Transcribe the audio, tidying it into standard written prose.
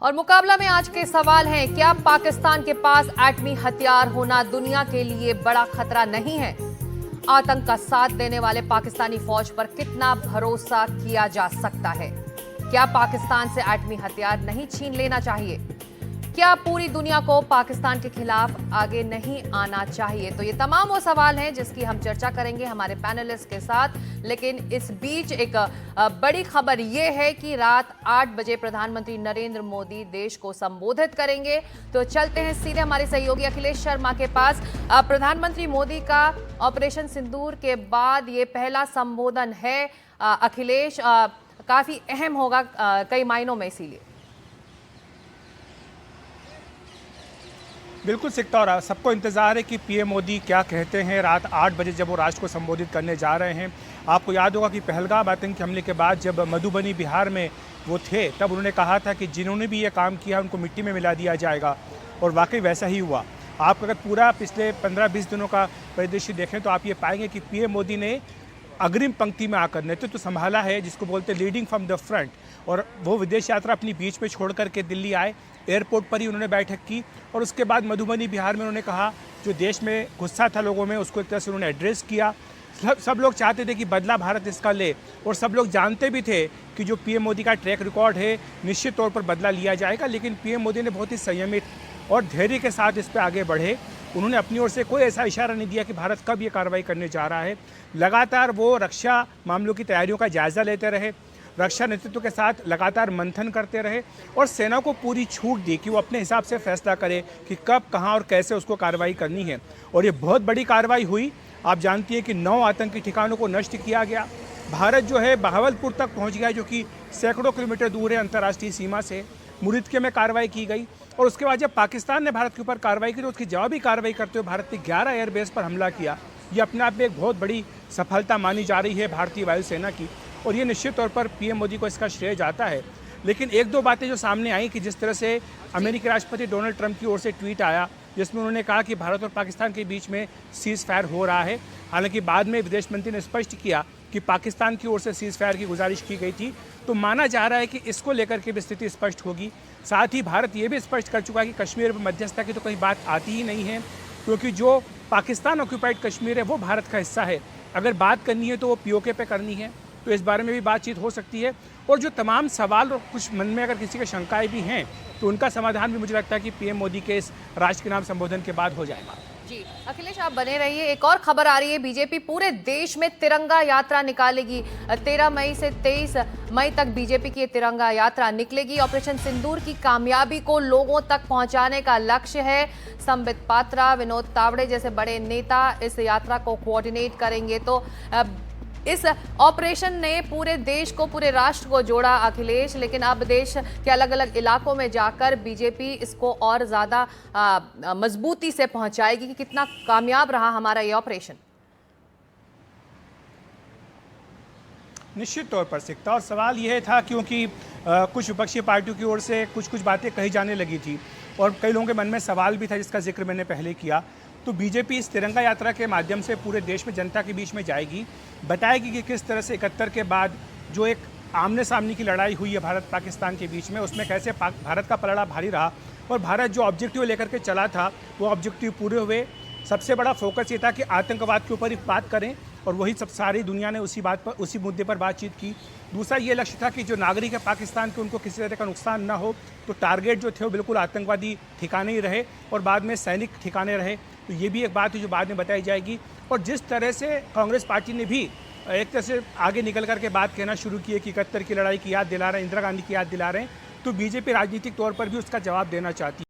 और मुकाबला में आज के सवाल हैं, क्या पाकिस्तान के पास एटमी हथियार होना दुनिया के लिए बड़ा खतरा नहीं है? आतंक का साथ देने वाले पाकिस्तानी फौज पर कितना भरोसा किया जा सकता है? क्या पाकिस्तान से एटमी हथियार नहीं छीन लेना चाहिए? क्या पूरी दुनिया को पाकिस्तान के खिलाफ आगे नहीं आना चाहिए? तो ये तमाम वो सवाल हैं जिसकी हम चर्चा करेंगे हमारे पैनलिस्ट के साथ। लेकिन इस बीच एक बड़ी खबर ये है कि रात 8 बजे प्रधानमंत्री नरेंद्र मोदी देश को संबोधित करेंगे। तो चलते हैं सीधे हमारे सहयोगी अखिलेश शर्मा के पास। प्रधानमंत्री मोदी का ऑपरेशन सिंदूर के बाद ये पहला संबोधन है। अखिलेश, काफी अहम होगा कई मायनों में, इसीलिए। बिल्कुल सिकता और सबको इंतज़ार है कि पीएम मोदी क्या कहते हैं रात 8 बजे जब वो राष्ट्र को संबोधित करने जा रहे हैं। आपको याद होगा कि पहलगाम आतंकी हमले के बाद जब मधुबनी बिहार में वो थे, तब उन्होंने कहा था कि जिन्होंने भी ये काम किया उनको मिट्टी में मिला दिया जाएगा, और वाकई वैसा ही हुआ। आप अगर पूरा पिछले 15-20 दिनों का परिदृश्य देखें तो आप ये पाएंगे कि पीएम मोदी ने अग्रिम पंक्ति में आकर नेतृत्व संभाला है, जिसको बोलते हैं लीडिंग फ्रॉम द फ्रंट। और वो विदेश यात्रा अपनी बीच में छोड़ करके दिल्ली आए, एयरपोर्ट पर ही उन्होंने बैठक की, और उसके बाद मधुबनी बिहार में उन्होंने कहा जो देश में गुस्सा था लोगों में उसको एक तरह से उन्होंने एड्रेस किया। सब लोग चाहते थे कि बदला भारत इसका ले, और सब लोग जानते भी थे कि जो पीएम मोदी का ट्रैक रिकॉर्ड है निश्चित तौर पर बदला लिया जाएगा। लेकिन पीएम मोदी ने बहुत ही संयमित और धैर्य के साथ इस पर आगे बढ़े। उन्होंने अपनी ओर से कोई ऐसा इशारा नहीं दिया कि भारत कब ये कार्रवाई करने जा रहा है। लगातार वो रक्षा मामलों की तैयारियों का जायज़ा लेते रहे, रक्षा नेतृत्व के साथ लगातार मंथन करते रहे, और सेना को पूरी छूट दी कि वो अपने हिसाब से फैसला करे कि कब, कहां और कैसे उसको कार्रवाई करनी है। और ये बहुत बड़ी कार्रवाई हुई। आप जानती हैं कि 9 आतंकी ठिकानों को नष्ट किया गया। भारत जो है बहावलपुर तक पहुंच गया, जो कि सैकड़ों किलोमीटर दूर है अंतर्राष्ट्रीय सीमा से। मुरिदके में कार्रवाई की गई, और उसके बाद जब पाकिस्तान ने भारत के ऊपर कार्रवाई की तो उसकी जवाबी कार्रवाई करते हुए भारत ने 11 एयरबेस पर हमला किया। ये अपने आप में एक बहुत बड़ी सफलता मानी जा रही है भारतीय वायुसेना की, और ये निश्चित तौर पर पीएम मोदी को इसका श्रेय जाता है। लेकिन एक दो बातें जो सामने आई कि जिस तरह से अमेरिकी राष्ट्रपति डोनाल्ड ट्रंप की ओर से ट्वीट आया जिसमें उन्होंने कहा कि भारत और पाकिस्तान के बीच में सीज़ फायर हो रहा है। हालांकि बाद में विदेश मंत्री ने स्पष्ट किया कि पाकिस्तान की ओर से सीज़ फायर की गुजारिश की गई थी। तो माना जा रहा है कि इसको लेकर के भी स्थिति स्पष्ट होगी। साथ ही भारत ये भी स्पष्ट कर चुका है कि कश्मीर में मध्यस्थता की तो कहीं बात आती ही नहीं है, क्योंकि जो पाकिस्तान ऑक्यूपाइड कश्मीर है वो भारत का हिस्सा है। अगर बात करनी है तो वो पीओके पे करनी है, तो इस बारे में भी बातचीत हो सकती है। और जो तमाम सवाल और कुछ मन में अगर किसी के शंकाएं भी हैं तो उनका समाधान भी मुझे लगता है कि पीएम मोदी के इस राष्ट्र के नाम संबोधन के बाद हो जाएगा। जी अखिलेश, आप बने रहिए। एक और खबर आ रही है, बीजेपी पूरे देश में तिरंगा यात्रा निकालेगी। 13 मई से 23 मई तक बीजेपी की तिरंगा यात्रा निकलेगी। ऑपरेशन सिंदूर की कामयाबी को लोगों तक पहुंचाने का लक्ष्य है। संबित पात्रा, विनोद तावड़े जैसे बड़े नेता इस यात्रा को कोऑर्डिनेट करेंगे। तो इस ऑपरेशन ने पूरे देश को, पूरे राष्ट्र को जोड़ा अखिलेश। लेकिन अब देश के अलग अलग इलाकों में जाकर बीजेपी इसको और ज़्यादा मजबूती से पहुंचाएगी कि कितना कामयाब रहा हमारा ये ऑपरेशन। निश्चित तौर पर सिकता, और सवाल यह था क्योंकि कुछ विपक्षी पार्टियों की ओर से कुछ बातें कही जाने लगी थी, और कई लोगों के मन में सवाल भी था जिसका जिक्र मैंने पहले किया। तो बीजेपी इस तिरंगा यात्रा के माध्यम से पूरे देश में जनता के बीच में जाएगी, बताएगी कि किस तरह से 71 के बाद जो एक आमने सामने की लड़ाई हुई है भारत पाकिस्तान के बीच में, उसमें कैसे भारत का पलड़ा भारी रहा, और भारत जो ऑब्जेक्टिव लेकर के चला था वो ऑब्जेक्टिव पूरे हुए। सबसे बड़ा फोकस ये था कि आतंकवाद के ऊपर ही बात करें, और वही सब सारी दुनिया ने उसी मुद्दे पर बातचीत की। दूसरा ये लक्ष्य था कि जो नागरिक है पाकिस्तान के उनको किसी तरह का नुकसान ना हो, तो टारगेट जो थे वो बिल्कुल आतंकवादी ठिकाने ही रहे और बाद में सैनिक ठिकाने रहे। तो ये भी एक बात है जो बाद में बताई जाएगी। और जिस तरह से कांग्रेस पार्टी ने भी एक तरह से आगे निकल करके बात कहना शुरू की है कि 71 की लड़ाई की याद दिला रहे हैं, इंदिरा गांधी की याद दिला रहे हैं, तो बीजेपी राजनीतिक तौर पर भी उसका जवाब देना चाहती है।